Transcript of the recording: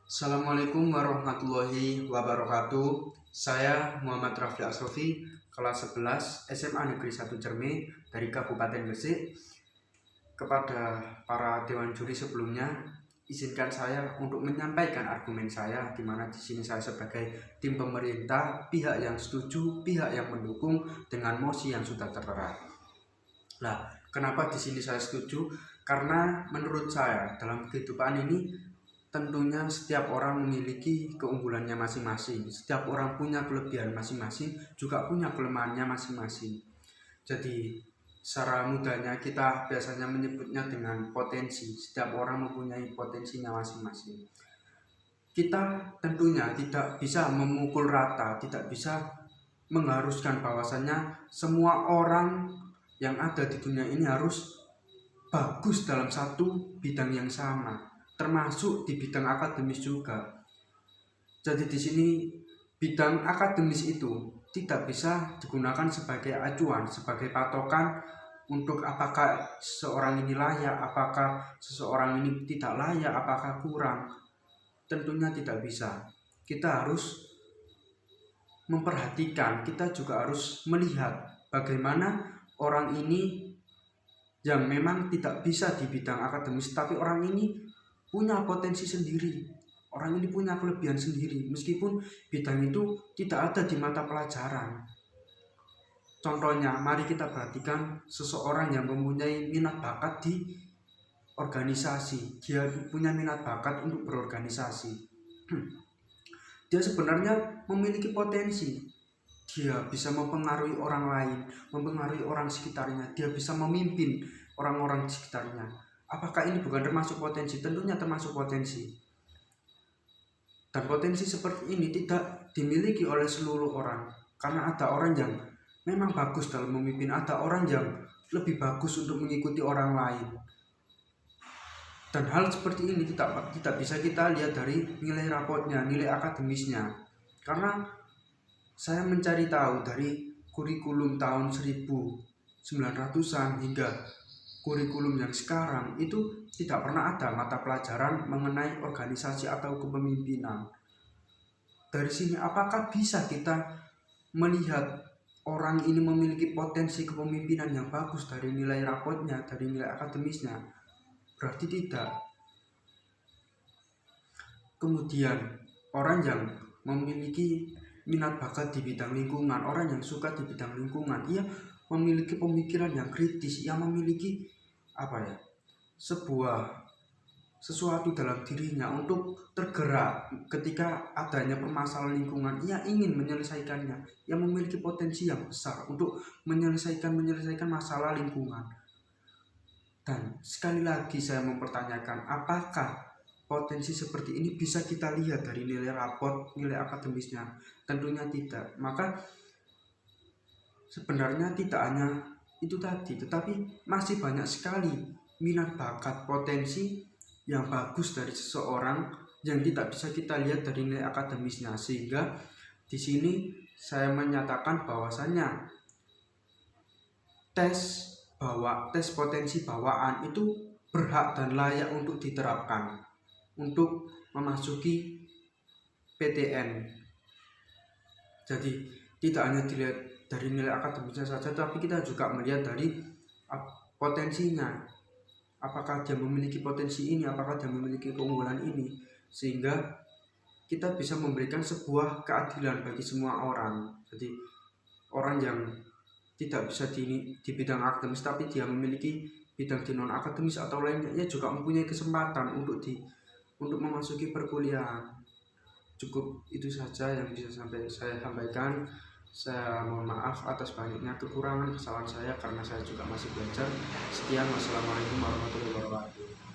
Assalamualaikum warahmatullahi wabarakatuh. Saya Muhammad Rafli Asrofi, kelas 11 SMA Negeri 1 Cerme dari Kabupaten Gresik. Kepada para dewan juri sebelumnya, izinkan saya untuk menyampaikan argumen saya, di mana di sini saya sebagai tim pemerintah, pihak yang setuju, pihak yang mendukung dengan mosi yang sudah tertera. Nah, kenapa di sini saya setuju? Karena menurut saya dalam kehidupan ini tentunya setiap orang memiliki keunggulannya masing-masing. Setiap orang punya kelebihan masing-masing, juga punya kelemahannya masing-masing. Jadi secara mudahnya kita biasanya menyebutnya dengan potensi. Setiap orang mempunyai potensinya masing-masing. Kita tentunya tidak bisa memukul rata, tidak bisa mengharuskan bahwasannya semua orang yang ada di dunia ini harus bagus dalam satu bidang yang sama, termasuk di bidang akademis juga. Jadi di sini bidang akademis itu tidak bisa digunakan sebagai acuan, sebagai patokan untuk apakah seseorang ini layak, apakah seseorang ini tidak layak, apakah kurang. Tentunya tidak bisa. Kita harus memperhatikan, kita juga harus melihat bagaimana orang ini yang memang tidak bisa di bidang akademis, tapi orang ini punya potensi sendiri, orang ini punya kelebihan sendiri, meskipun bidang itu tidak ada di mata pelajaran. Contohnya, mari kita perhatikan seseorang yang mempunyai minat bakat di organisasi. Dia punya minat bakat untuk berorganisasi. Dia sebenarnya memiliki potensi. Dia bisa mempengaruhi orang lain, mempengaruhi orang sekitarnya. Dia bisa memimpin orang-orang di sekitarnya. Apakah ini bukan termasuk potensi? Tentunya termasuk potensi. Dan potensi seperti ini tidak dimiliki oleh seluruh orang. Karena ada orang yang memang bagus dalam memimpin, ada orang yang lebih bagus untuk mengikuti orang lain. Dan hal seperti ini tidak bisa kita lihat dari nilai rapotnya, nilai akademisnya. Karena saya mencari tahu dari kurikulum tahun 1900-an hingga kurikulum yang sekarang itu tidak pernah ada mata pelajaran mengenai organisasi atau kepemimpinan. Dari sini apakah bisa kita melihat orang ini memiliki potensi kepemimpinan yang bagus dari nilai rapotnya, dari nilai akademisnya? Berarti tidak. Kemudian orang yang memiliki minat bakat di bidang lingkungan, orang yang suka di bidang lingkungan, ia memiliki pemikiran yang kritis, ia memiliki sesuatu dalam dirinya untuk tergerak ketika adanya permasalahan lingkungan. Ia ingin menyelesaikannya, ia memiliki potensi yang besar untuk menyelesaikan masalah lingkungan. Dan sekali lagi saya mempertanyakan, apakah potensi seperti ini bisa kita lihat dari nilai rapot, nilai akademisnya? Tentunya tidak. Maka sebenarnya tidak hanya itu tadi, tetapi masih banyak sekali minat bakat, potensi yang bagus dari seseorang yang tidak bisa kita lihat dari nilai akademisnya. Sehingga di sini saya menyatakan bahwasannya tes potensi bawaan itu berhak dan layak untuk diterapkan untuk memasuki PTN. Jadi tidak hanya dilihat dari nilai akademisnya saja, tapi kita juga melihat dari potensinya. Apakah dia memiliki potensi ini, apakah dia memiliki keunggulan ini, sehingga kita bisa memberikan sebuah keadilan bagi semua orang. Jadi orang yang tidak bisa di bidang akademis tapi dia memiliki bidang di non akademis atau lainnya, ia juga mempunyai kesempatan untuk memasuki perkuliahan. Cukup itu saja yang bisa saya sampaikan. Saya mohon maaf atas banyaknya kekurangan kesalahan saya karena saya juga masih belajar. Sekian, wassalamualaikum warahmatullahi wabarakatuh.